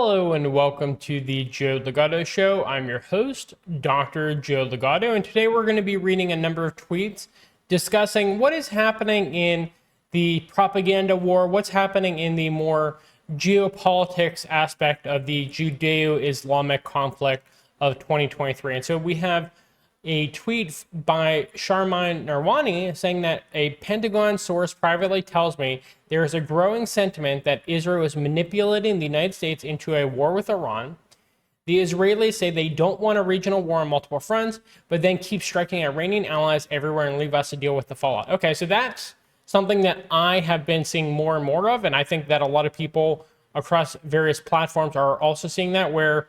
Hello and welcome to the Joe Ligato Show. I'm your host, Dr. Joe Ligato, and today we're going to be reading a number of tweets discussing what is happening in the propaganda war, what's happening in the more geopolitics aspect of the Judeo-Islamic conflict of 2023. And so we have a tweet by Sharmine Narwani saying that a Pentagon source privately tells me there is a growing sentiment that Israel is manipulating the United States into a war with Iran. The Israelis say they don't want a regional war on multiple fronts, but then keep striking Iranian allies everywhere and leave us to deal with the fallout. Okay, so that's something that I have been seeing more and more of, and I think that a lot of people across various platforms are also seeing that, where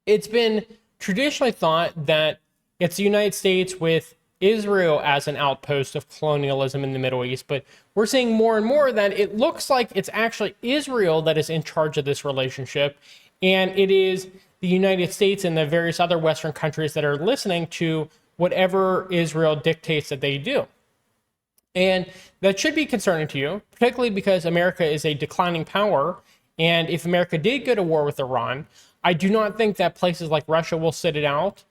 it's been traditionally thought that it's the United States with Israel as an outpost of colonialism in the Middle East, but we're seeing more and more that it looks like it's actually Israel that is in charge of this relationship, and it is the United States and the various other Western countries that are listening to whatever Israel dictates that they do. And that should be concerning to you, particularly because America is a declining power, and if America did go to war with Iran, I do not think that places like Russia will sit it out.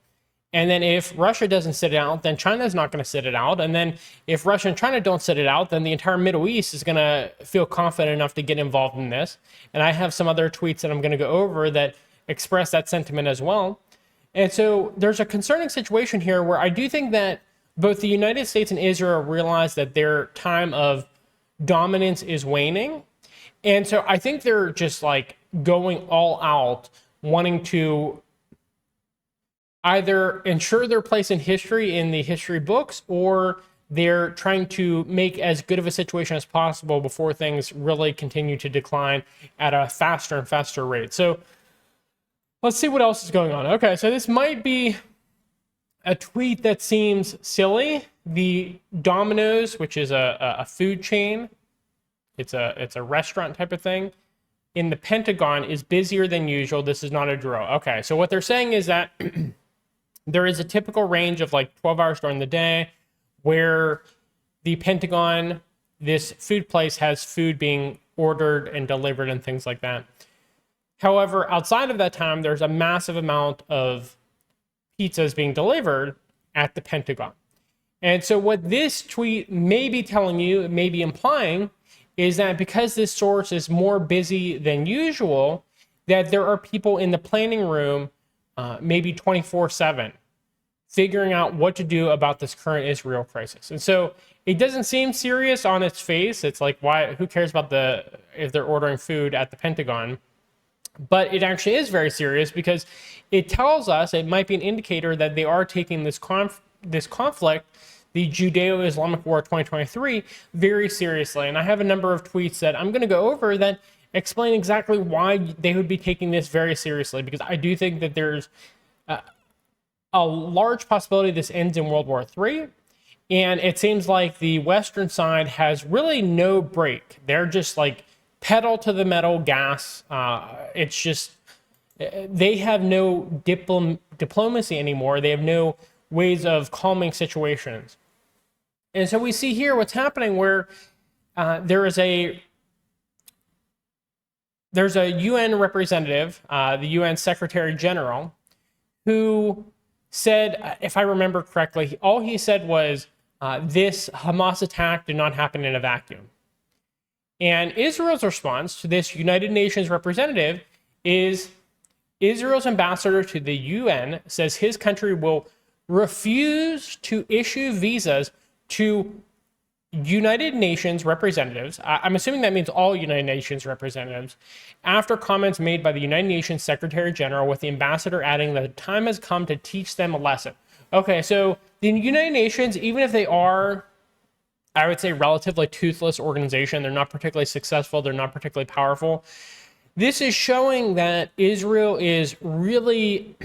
And then if Russia doesn't sit it out, then China is not going to sit it out. And then if Russia and China don't sit it out, then the entire Middle East is going to feel confident enough to get involved in this. And I have some other tweets that I'm going to go over that express that sentiment as well. And so there's a concerning situation here where I do think that both the United States and Israel realize that their time of dominance is waning. And so I think they're just like going all out, wanting to either ensure their place in history in the history books, or they're trying to make as good of a situation as possible before things really continue to decline at a faster and faster rate. So let's see what else is going on. Okay, so this might be a tweet that seems silly. The Domino's, which is a food chain, it's a restaurant type of thing, in the Pentagon is busier than usual. This is not a drill. Okay, so what they're saying is that there is a typical range of like 12 hours during the day where the Pentagon, this food place, has food being ordered and delivered and things like that. However, outside of that time, there's a massive amount of pizzas being delivered at the Pentagon. And so what this tweet may be telling you, it may be implying, is that because this source is more busy than usual, that there are people in the planning room maybe 24/7, figuring out what to do about this current Israel crisis. And so it doesn't seem serious on its face. It's like, why? Who cares about if they're ordering food at the Pentagon? But it actually is very serious because it tells us, it might be an indicator that they are taking this conflict, the Judeo-Islamic War 2023, very seriously. And I have a number of tweets that I'm going to go over that explain exactly why they would be taking this very seriously, because I do think that there's a large possibility this ends in World War III, and it seems like the Western side has really no break. They're just like pedal to the metal gas. It's just, they have no diplomacy anymore. They have no ways of calming situations. And so we see here what's happening where there's a UN representative, the UN Secretary General, who said, if I remember correctly, all he said was, this Hamas attack did not happen in a vacuum. And Israel's response to this United Nations representative is Israel's ambassador to the UN says his country will refuse to issue visas to United Nations representatives, I'm assuming that means all United Nations representatives, after comments made by the United Nations Secretary General, with the ambassador adding that the time has come to teach them a lesson. Okay, so the United Nations, even if they are, I would say, relatively toothless organization, they're not particularly successful, they're not particularly powerful. This is showing that Israel is really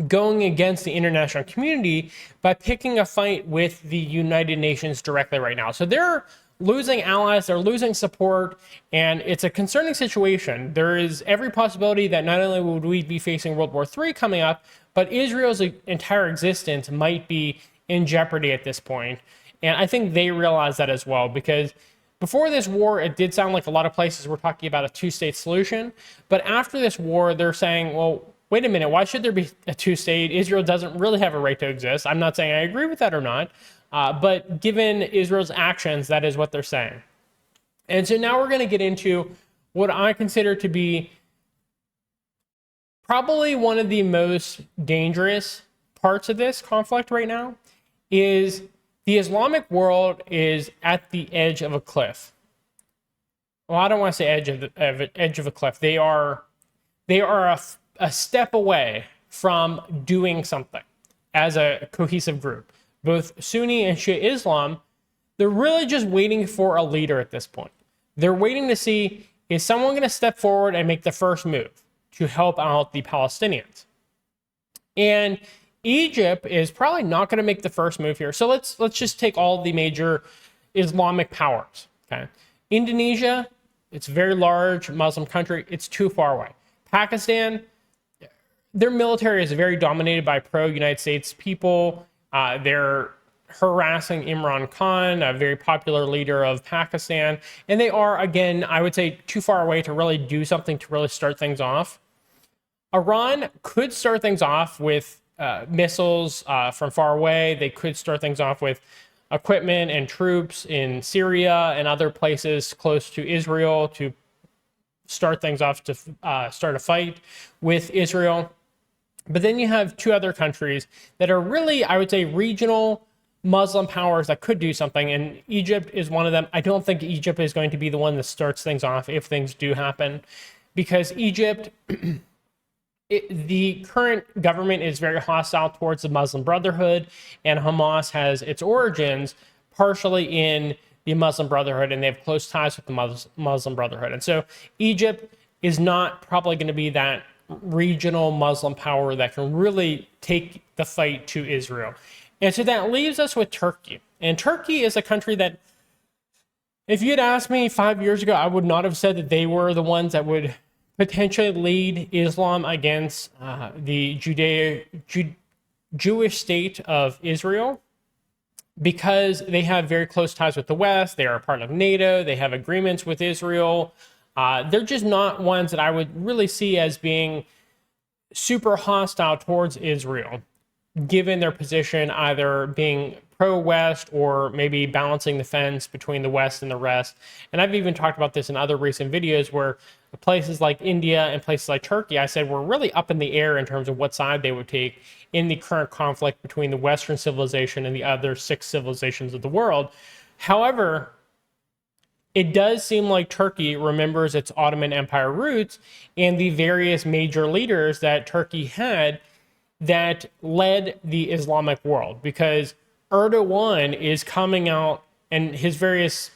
going against the international community by picking a fight with the United Nations directly right now. So they're losing allies, they're losing support, and it's a concerning situation. There is every possibility that not only would we be facing World War III coming up, but Israel's entire existence might be in jeopardy at this point. And I think they realize that as well, because Before this war, it did sound like a lot of places were talking about a two-state solution. But after this war, they're saying, well, wait a minute, why should there be a two-state? Israel doesn't really have a right to exist. I'm not saying I agree with that or not, but given Israel's actions, that is what they're saying. And so now we're going to get into what I consider to be probably one of the most dangerous parts of this conflict right now. Is the Islamic world is at the edge of a cliff. Well, I don't want to say edge of a cliff. They are a step away from doing something as a cohesive group. Both Sunni and Shia Islam, they're really just waiting for a leader at this point. They're waiting to see, is someone going to step forward and make the first move to help out the Palestinians? And Egypt is probably not going to make the first move here. So let's just take all the major Islamic powers. Okay, Indonesia, it's a very large Muslim country. It's too far away. Pakistan, their military is very dominated by pro-United States people. They're harassing Imran Khan, a very popular leader of Pakistan. And they are, again, I would say too far away to really do something to really start things off. Iran could start things off with missiles from far away. They could start things off with equipment and troops in Syria and other places close to Israel to start things off, to start a fight with Israel. But then you have two other countries that are really, I would say, regional Muslim powers that could do something, and Egypt is one of them. I don't think Egypt is going to be the one that starts things off if things do happen, because Egypt, the current government is very hostile towards the Muslim Brotherhood, and Hamas has its origins partially in the Muslim Brotherhood, and they have close ties with the Muslim Brotherhood. And so Egypt is not probably going to be that regional Muslim power that can really take the fight to Israel. And so that leaves us with Turkey. And Turkey is a country that, if you had asked me 5 years ago, I would not have said that they were the ones that would potentially lead Islam against the Jewish state of Israel, because they have very close ties with the West. They are a part of NATO. They have agreements with Israel. They're just not ones that I would really see as being super hostile towards Israel, given their position either being pro-West or maybe balancing the fence between the West and the rest. And I've even talked about this in other recent videos where places like India and places like Turkey, I said, were really up in the air in terms of what side they would take in the current conflict between the Western civilization and the other 6 civilizations of the world. However, it does seem like Turkey remembers its Ottoman Empire roots and the various major leaders that Turkey had that led the Islamic world, because Erdogan is coming out, and his various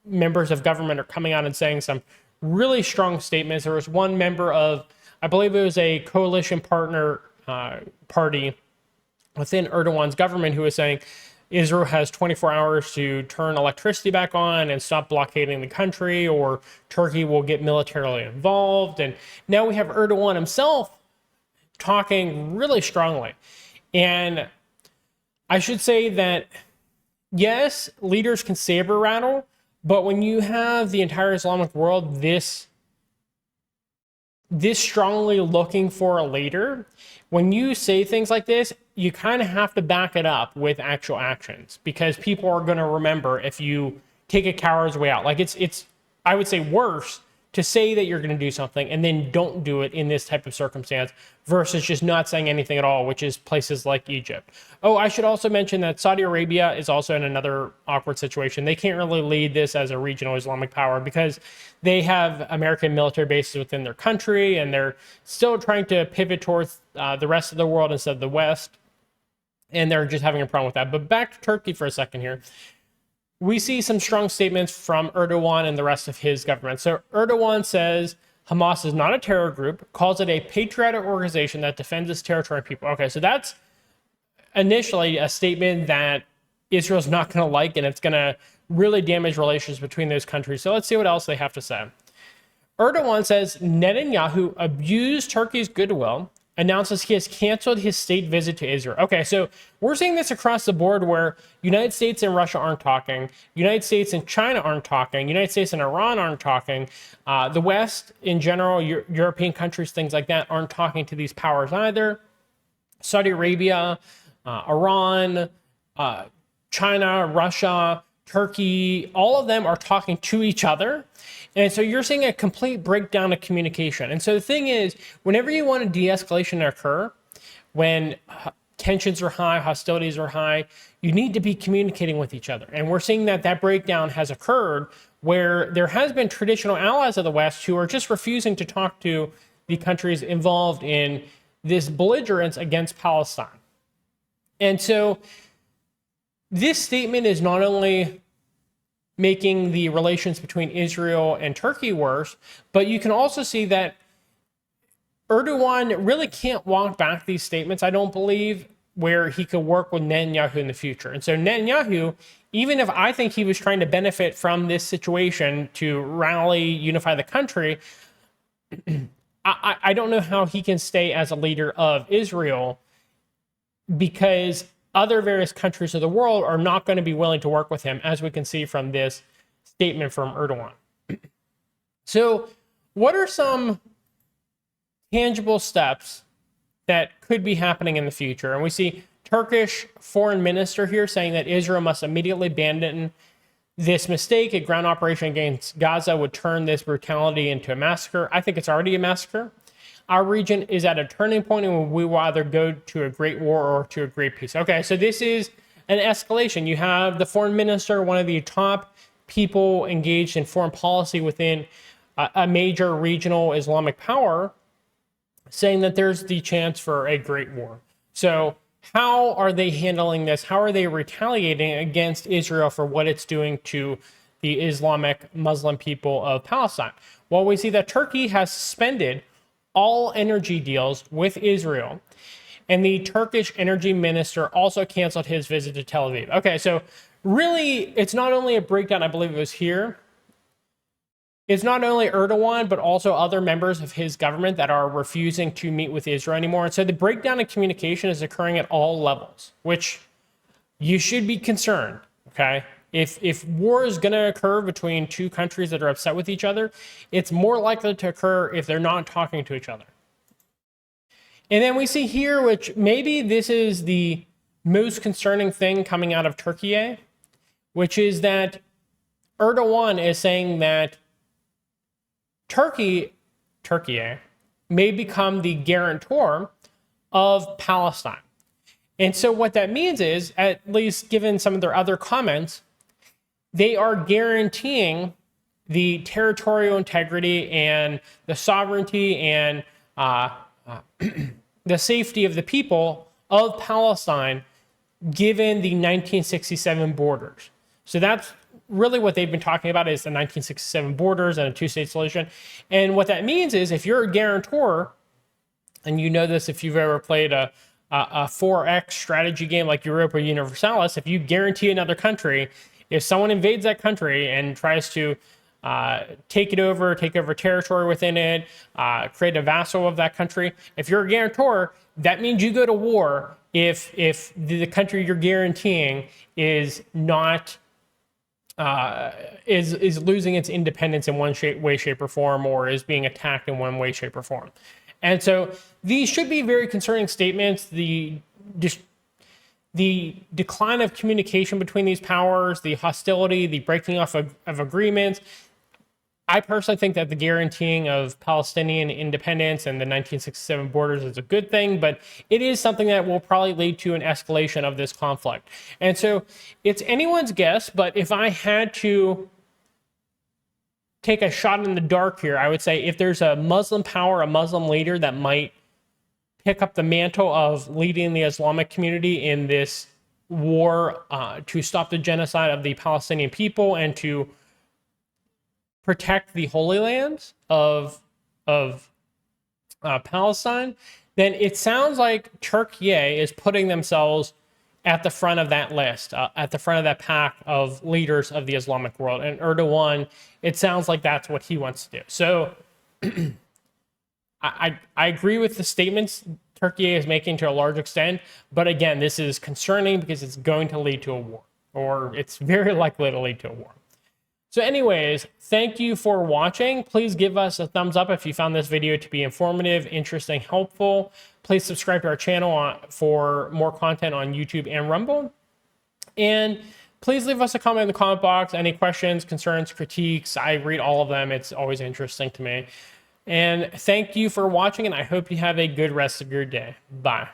members of government are coming out and saying some really strong statements. There was one member of, I believe it was a coalition partner party within Erdogan's government, who was saying Israel has 24 hours to turn electricity back on and stop blockading the country, or Turkey will get militarily involved. And now we have Erdogan himself talking really strongly. And I should say that, yes, leaders can saber rattle, but when you have the entire Islamic world this strongly looking for a leader, when you say things like this, you kind of have to back it up with actual actions, because people are going to remember if you take a coward's way out. Like it's I would say worse to say that you're going to do something and then don't do it in this type of circumstance versus just not saying anything at all, which is places like Egypt. Oh, I should also mention that Saudi Arabia is also in another awkward situation. They can't really lead this as a regional Islamic power because they have American military bases within their country, and they're still trying to pivot towards the rest of the world instead of the West. And they're just having a problem with that. But back to Turkey for a second here. We see some strong statements from Erdogan and the rest of his government. So Erdogan says Hamas is not a terror group, calls it a patriotic organization that defends its territory and people. Okay, so that's initially a statement that Israel's not going to like, and it's going to really damage relations between those countries. So let's see what else they have to say. Erdogan says Netanyahu abused Turkey's goodwill announces he has canceled his state visit to Israel. Okay, so we're seeing this across the board where United States and Russia aren't talking, United States and China aren't talking, United States and Iran aren't talking, the West in general, European countries, things like that, aren't talking to these powers either. Saudi Arabia, Iran, China, Russia, Turkey, all of them are talking to each other. And so you're seeing a complete breakdown of communication. And so the thing is, whenever you want a de-escalation to occur, when tensions are high, hostilities are high, you need to be communicating with each other. And we're seeing that that breakdown has occurred where there has been traditional allies of the West who are just refusing to talk to the countries involved in this belligerence against Palestine. And so this statement is not only making the relations between Israel and Turkey worse, but you can also see that Erdogan really can't walk back these statements, I don't believe, where he could work with Netanyahu in the future. And so Netanyahu, even if I think he was trying to benefit from this situation to rally, unify the country, I don't know how he can stay as a leader of Israel, because other various countries of the world are not going to be willing to work with him, as we can see from this statement from Erdogan. So what are some tangible steps that could be happening in the future? And we see Turkish foreign minister here saying that Israel must immediately abandon this mistake. A ground operation against Gaza would turn this brutality into a massacre. I think it's already a massacre. Our region is at a turning point and we will either go to a great war or to a great peace. Okay, so this is an escalation. You have the foreign minister, one of the top people engaged in foreign policy within a major regional Islamic power, saying that there's the chance for a great war. So how are they handling this? How are they retaliating against Israel for what it's doing to the Islamic Muslim people of Palestine? Well, we see that Turkey has suspended all energy deals with Israel, and the Turkish energy minister also canceled his visit to Tel Aviv. Okay, so really, it's not only a breakdown, I believe it was here, it's not only Erdogan, but also other members of his government that are refusing to meet with Israel anymore. And so the breakdown in communication is occurring at all levels, which you should be concerned, okay? If war is going to occur between two countries that are upset with each other, it's more likely to occur if they're not talking to each other. And then we see here, which maybe this is the most concerning thing coming out of Turkey, which is that Erdogan is saying that Turkey may become the guarantor of Palestine. And so what that means is, at least given some of their other comments, they are guaranteeing the territorial integrity and the sovereignty and the safety of the people of Palestine, given the 1967 borders. So that's really what they've been talking about, is the 1967 borders and a two-state solution. And what that means is, if you're a guarantor, and you know this if you've ever played a 4X strategy game like Europa Universalis, if you guarantee another country, if someone invades that country and tries to take over territory within it, create a vassal of that country, if you're a guarantor, that means you go to war if the country you're guaranteeing is not is losing its independence in one way, shape, or form, or is being attacked in one way, shape, or form. And so these should be very concerning statements. The decline of communication between these powers, the hostility, the breaking off of agreements. I personally think that the guaranteeing of Palestinian independence and the 1967 borders is a good thing, but it is something that will probably lead to an escalation of this conflict. And so it's anyone's guess, but if I had to take a shot in the dark here, I would say if there's a Muslim power, a Muslim leader that might pick up the mantle of leading the Islamic community in this war to stop the genocide of the Palestinian people and to protect the Holy Lands of Palestine, then it sounds like Turkey is putting themselves at the front of that list, at the front of that pack of leaders of the Islamic world. And Erdogan, it sounds like that's what he wants to do. So I agree with the statements Turkey is making to a large extent. But again, this is concerning because it's going to lead to a war, or it's very likely to lead to a war. So anyways, thank you for watching. Please give us a thumbs up if you found this video to be informative, interesting, helpful. Please subscribe to our channel for more content on YouTube and Rumble. And please leave us a comment in the comment box. Any questions, concerns, critiques, I read all of them. It's always interesting to me. And thank you for watching, and I hope you have a good rest of your day. Bye.